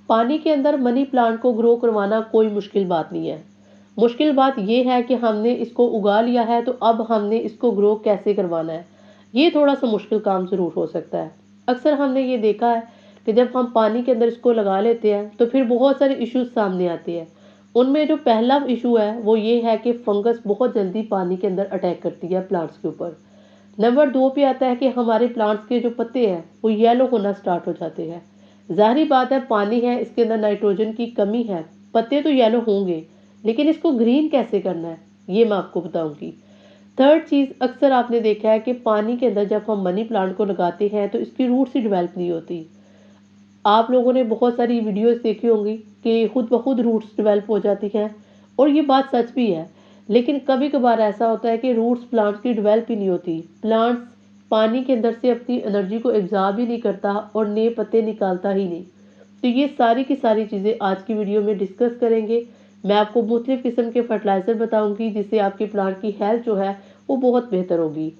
पानी के अंदर मनी प्लांट को ग्रो करवाना कोई मुश्किल बात नहीं है। मुश्किल बात ये है कि हमने इसको उगा लिया है तो अब हमने इसको ग्रो कैसे करवाना है। ये थोड़ा सा मुश्किल काम ज़रूर हो सकता है। अक्सर हमने ये देखा है कि जब हम पानी के अंदर इसको लगा लेते हैं तो फिर बहुत सारे इश्यूज सामने आते हैं। उनमें जो पहला इशू है वो ये है कि फंगस बहुत जल्दी पानी के अंदर अटैक करती है प्लांट्स के ऊपर। नंबर 2 पे आता है कि हमारे प्लांट्स के जो पत्ते हैं वो येलो होना स्टार्ट हो जाते हैं। ज़ाहिर बात है, पानी है, इसके अंदर नाइट्रोजन की कमी है, पत्ते तो येलो होंगे, लेकिन इसको ग्रीन कैसे करना है ये मैं आपको बताऊंगी। थर्ड चीज़, अक्सर आपने देखा है कि पानी के अंदर जब हम मनी प्लांट को लगाते हैं तो इसकी रूट्स ही डेवलप नहीं होती। आप लोगों ने बहुत सारी वीडियोस देखी होंगी कि खुद ब खुद रूट्स डेवलप हो जाती हैं, और ये बात सच भी है। लेकिन कभी कभार ऐसा होता है कि रूट्स प्लांट्स की डेवलप ही नहीं होती। प्लांट्स पानी के अंदर से अपनी एनर्जी को एब्जॉर्ब ही नहीं करता और नए पत्ते निकालता ही नहीं। तो ये सारी की सारी चीज़ें आज की वीडियो में डिस्कस करेंगे। मैं आपको मुख्तलिफ किस्म के फर्टिलाइज़र बताऊंगी जिससे आपके प्लांट की हेल्थ जो है वो बहुत बेहतर होगी।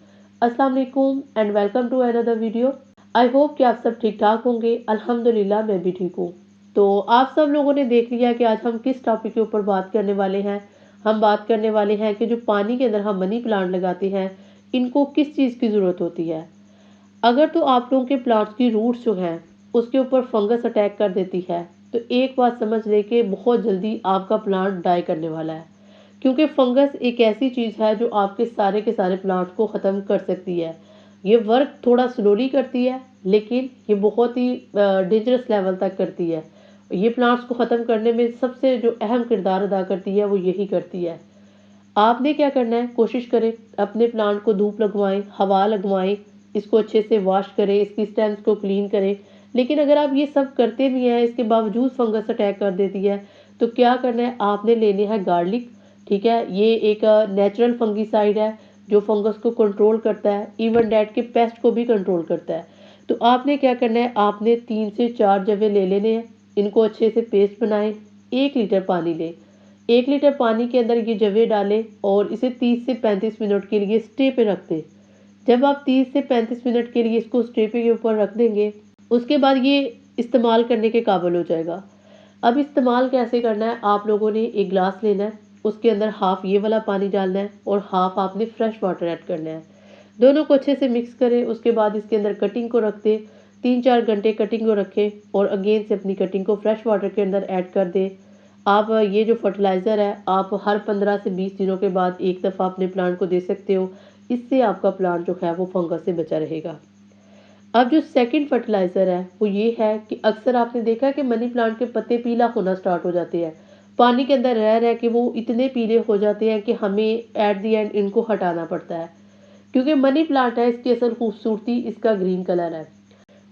अस्सलाम वालेकुम and welcome to another video. I hope कि आप सब ठीक ठाक होंगे। अल्हम्दुलिल्लाह मैं भी ठीक हूँ। तो आप सब लोगों ने देख लिया कि आज हम किस टॉपिक के ऊपर बात करने वाले हैं। हम बात करने वाले हैं कि जो पानी के अंदर हम मनी प्लांट लगाते हैं इनको किस चीज़ की ज़रूरत होती है। अगर तो आप लोगों के प्लांट्स की रूट्स जो हैं उसके ऊपर फंगस अटैक कर देती है तो एक बात समझ ले कि बहुत जल्दी आपका प्लांट डाई करने वाला है। क्योंकि फंगस एक ऐसी चीज़ है जो आपके सारे के सारे प्लांट्स को ख़त्म कर सकती है। ये वर्क थोड़ा स्लोली करती है, लेकिन ये बहुत ही डेंजरस लेवल तक करती है। ये प्लांट्स को ख़त्म करने में सबसे जो अहम किरदार अदा करती है वो यही करती है। आपने क्या करना है, कोशिश करें अपने प्लांट को धूप लगवाएं, हवा लगवाएं, इसको अच्छे से वॉश करें, इसकी स्टेम्स को क्लीन करें। लेकिन अगर आप ये सब करते भी हैं इसके बावजूद फंगस अटैक कर देती है तो क्या करना है, आपने लेने है गार्लिक। ठीक है, ये एक नेचुरल फंगीसाइड है जो फंगस को कंट्रोल करता है, इवन डेट के पेस्ट को भी कंट्रोल करता है। तो आपने क्या करना है, आपने 3 से 4 जवे ले लेने हैं, इनको अच्छे से पेस्ट बनाएं। 1 लीटर पानी लें, 1 लीटर पानी के अंदर ये जवे डालें और इसे 30 से 35 मिनट के लिए स्टे पे रख दें। जब आप 30 से 35 मिनट के लिए इसको स्टे पे के ऊपर रख देंगे उसके बाद ये इस्तेमाल करने के काबिल हो जाएगा। अब इस्तेमाल कैसे करना है, आप लोगों ने एक ग्लास लेना है, उसके अंदर हाफ ये वाला पानी डालना है और हाफ आपने फ्रेश वाटर ऐड करना है। दोनों को अच्छे से मिक्स करें, उसके बाद इसके अंदर कटिंग को रख दें। 3-4 घंटे कटिंग को रखें और अगेन से अपनी कटिंग को फ्रेश वाटर के अंदर ऐड कर दें। आप ये जो फर्टिलाइज़र है आप हर 15 से 20 दिनों के बाद एक दफ़ा अपने प्लांट को दे सकते हो। इससे आपका प्लांट जो है वो फंगस से बचा रहेगा। अब जो सेकंड फर्टिलाइज़र है वो ये है कि अक्सर आपने देखा है कि मनी प्लांट के पत्ते पीला होना स्टार्ट हो जाते हैं। पानी के अंदर रह रह के वो इतने पीले हो जाते हैं कि हमें एट दी एंड इनको हटाना पड़ता है। क्योंकि मनी प्लांट है, इसकी असल खूबसूरती इसका ग्रीन कलर है।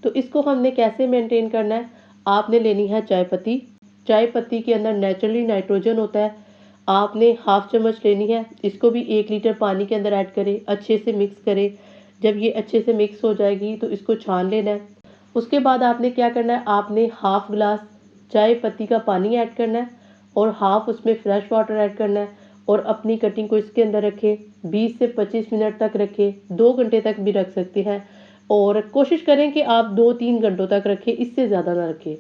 तो इसको हमने कैसे मेंटेन करना है, आपने लेनी है चाय पत्ती। चाय पत्ती के अंदर नेचुरली नाइट्रोजन होता है। आपने हाफ चम्मच लेनी है, इसको भी 1 लीटर पानी के अंदर ऐड करें, अच्छे से मिक्स करें। जब ये अच्छे से मिक्स हो जाएगी तो इसको छान लेना है। उसके बाद आपने क्या करना है, आपने हाफ ग्लास चाय पत्ती का पानी ऐड करना है और हाफ उसमें फ्रेश वाटर ऐड करना है और अपनी कटिंग को इसके अंदर रखें। 20 से 25 मिनट तक रखें, 2 घंटे तक भी रख सकते हैं और कोशिश करें कि आप 2-3 घंटों तक रखें, इससे ज़्यादा ना रखें।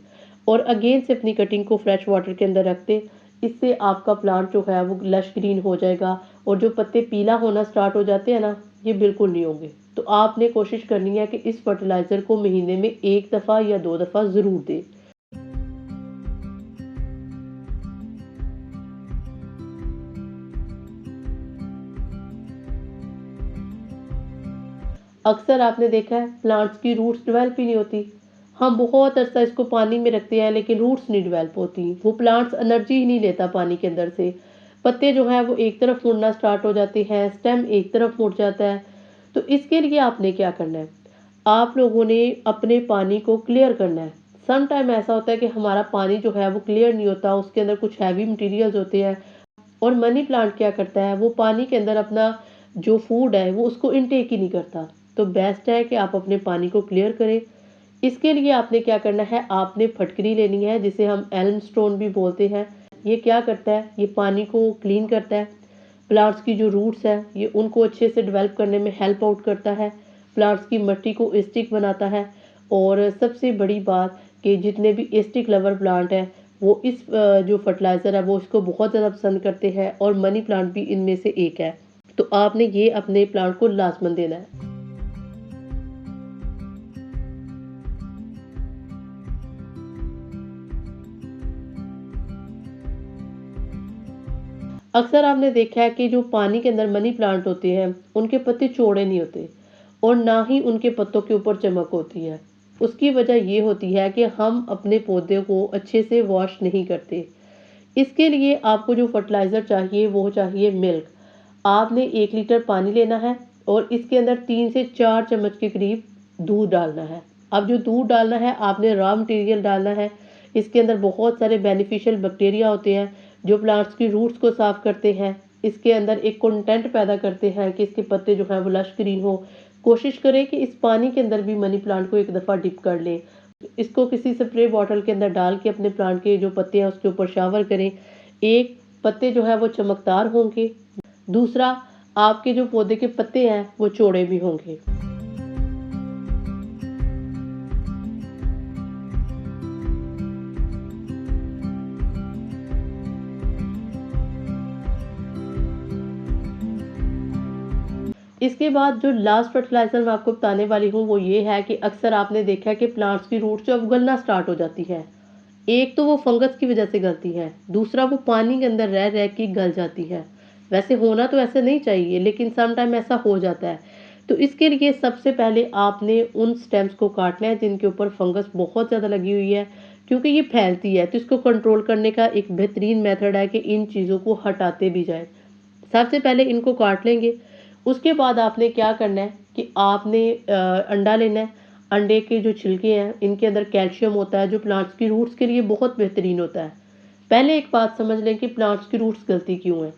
और अगेन से अपनी कटिंग को फ्रेश वाटर के अंदर रख दें। इससे आपका प्लांट जो है वो लश ग्रीन हो जाएगा और जो पत्ते पीला होना स्टार्ट हो जाते हैं ना, ये बिल्कुल नहीं होंगे। तो आपने कोशिश करनी है कि इस फर्टिलाइज़र को महीने में 1 दफ़ा या 2 दफ़ा ज़रूर दें। अक्सर आपने देखा है प्लांट्स की रूट्स डेवलप ही नहीं होती। हम बहुत अरसा इसको पानी में रखते हैं लेकिन रूट्स नहीं डेवलप होती, वो प्लांट्स एनर्जी ही नहीं लेता पानी के अंदर से। पत्ते जो है वो एक तरफ मुड़ना स्टार्ट हो जाते हैं, स्टेम एक तरफ मुड़ जाता है। तो इसके लिए आपने क्या करना है, आप लोगों ने अपने पानी को क्लियर करना है। सम टाइम ऐसा होता है कि हमारा पानी जो है वो क्लियर नहीं होता, उसके अंदर कुछ हैवी मटेरियल्स होते हैं और मनी प्लांट क्या करता है, वो पानी के अंदर अपना जो फूड है वो उसको इनटेक ही नहीं करता। तो बेस्ट है कि आप अपने पानी को क्लियर करें। इसके लिए आपने क्या करना है, आपने फटकरी लेनी है जिसे हम एल्म स्टोन भी बोलते हैं। ये क्या करता है, ये पानी को क्लीन करता है। प्लांट्स की जो रूट्स है ये उनको अच्छे से डेवलप करने में हेल्प आउट करता है। प्लांट्स की मिट्टी को एसिडिक बनाता है। और सबसे बड़ी बात कि जितने भी एस्टिक लवर प्लांट हैं वो इस जो फर्टिलाइज़र है वो इसको बहुत ज़्यादा पसंद करते हैं और मनी प्लांट भी इनमें से एक है। तो आपने ये अपने प्लांट को लाजमन देना है। अक्सर आपने देखा है कि जो पानी के अंदर मनी प्लांट होते हैं उनके पत्ते चौड़े नहीं होते और ना ही उनके पत्तों के ऊपर चमक होती है। उसकी वजह ये होती है कि हम अपने पौधे को अच्छे से वॉश नहीं करते। इसके लिए आपको जो फर्टिलाइज़र चाहिए वो चाहिए मिल्क। आपने 1 लीटर पानी लेना है और इसके अंदर 3 से 4 चम्मच के करीब दूध डालना है। अब जो दूध डालना है आपने रॉ मटेरियल डालना है। इसके अंदर बहुत सारे बेनिफिशियल बैक्टीरिया होते हैं जो प्लांट्स की रूट्स को साफ करते हैं। इसके अंदर एक कंटेंट पैदा करते हैं कि इसके पत्ते जो हैं वो लश ग्रीन हो। कोशिश करें कि इस पानी के अंदर भी मनी प्लांट को एक दफ़ा डिप कर लें। इसको किसी स्प्रे बॉटल के अंदर डाल के अपने प्लांट के जो पत्ते हैं उसके ऊपर शावर करें। एक पत्ते जो है वो चमकदार होंगे, दूसरा आपके जो पौधे के पत्ते हैं वो चौड़े भी होंगे। इसके बाद जो लास्ट फर्टिलाइज़र मैं आपको बताने वाली हूँ वो ये है कि अक्सर आपने देखा है कि प्लांट्स की रूट्स जो अब गलना स्टार्ट हो जाती है। एक तो वो फंगस की वजह से गलती है, दूसरा वो पानी के अंदर रह रह के गल जाती है। वैसे होना तो ऐसे नहीं चाहिए लेकिन सम टाइम ऐसा हो जाता है। तो इसके लिए सबसे पहले आपने उन स्टेम्स को काटना है जिनके ऊपर फंगस बहुत ज़्यादा लगी हुई है, क्योंकि ये फैलती है। तो इसको कंट्रोल करने का एक बेहतरीन मेथड है कि इन चीज़ों को हटाते भी जाएँ। सबसे पहले इनको काट लेंगे। उसके बाद आपने क्या करना है कि आपने अंडा लेना है। अंडे के जो छिलके हैं इनके अंदर कैल्शियम होता है जो प्लांट्स की रूट्स के लिए बहुत बेहतरीन होता है। पहले एक बात समझ लें कि प्लांट्स की रूट्स गलती क्यों है।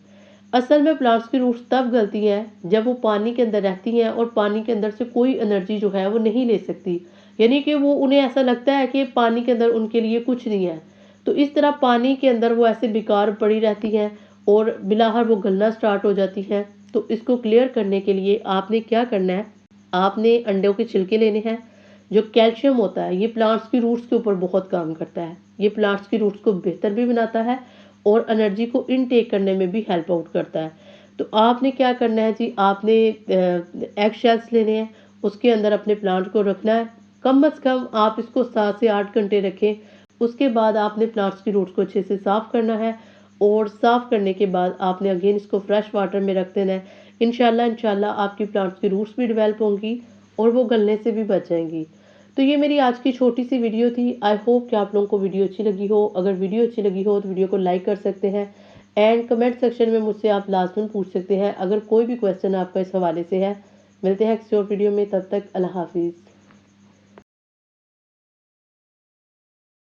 असल में प्लांट्स की रूट्स तब गलती है जब वो पानी के अंदर रहती हैं और पानी के अंदर से कोई एनर्जी जो है वो नहीं ले सकती। यानी कि वो उन्हें ऐसा लगता है कि पानी के अंदर उनके लिए कुछ नहीं है। तो इस तरह पानी के अंदर वो ऐसे बेकार पड़ी रहती हैं और बिलाहर वो गलना स्टार्ट हो जाती हैं। तो इसको क्लियर करने के लिए आपने क्या करना है, आपने अंडों के छिलके लेने हैं। जो कैल्शियम होता है ये प्लांट्स की रूट्स के ऊपर बहुत काम करता है। ये प्लांट्स की रूट्स को बेहतर भी बनाता है और एनर्जी को इनटेक करने में भी हेल्प आउट करता है। तो आपने क्या करना है जी, आपने एग शेल्स लेने हैं, उसके अंदर अपने प्लांट को रखना है। कम से कम आप इसको 7 से 8 घंटे रखें। उसके बाद आपने प्लांट्स की रूट्स को अच्छे से साफ़ करना है और साफ़ करने के बाद आपने अगेन इसको फ्रेश वाटर में रख देना है। इंशाल्लाह आपकी प्लांट्स की रूट्स भी डेवलप होंगी और वो गलने से भी बच जाएंगी। तो ये मेरी आज की छोटी सी वीडियो थी। आई होप कि आप लोगों को वीडियो अच्छी लगी हो। अगर वीडियो अच्छी लगी हो तो वीडियो को लाइक कर सकते हैं एंड कमेंट सेक्शन में मुझसे आप लाजमन पूछ सकते हैं अगर कोई भी क्वेश्चन आपका इस हवाले से है। मिलते हैं किसी और वीडियो में, तब तक अल्लाह हाफिज़।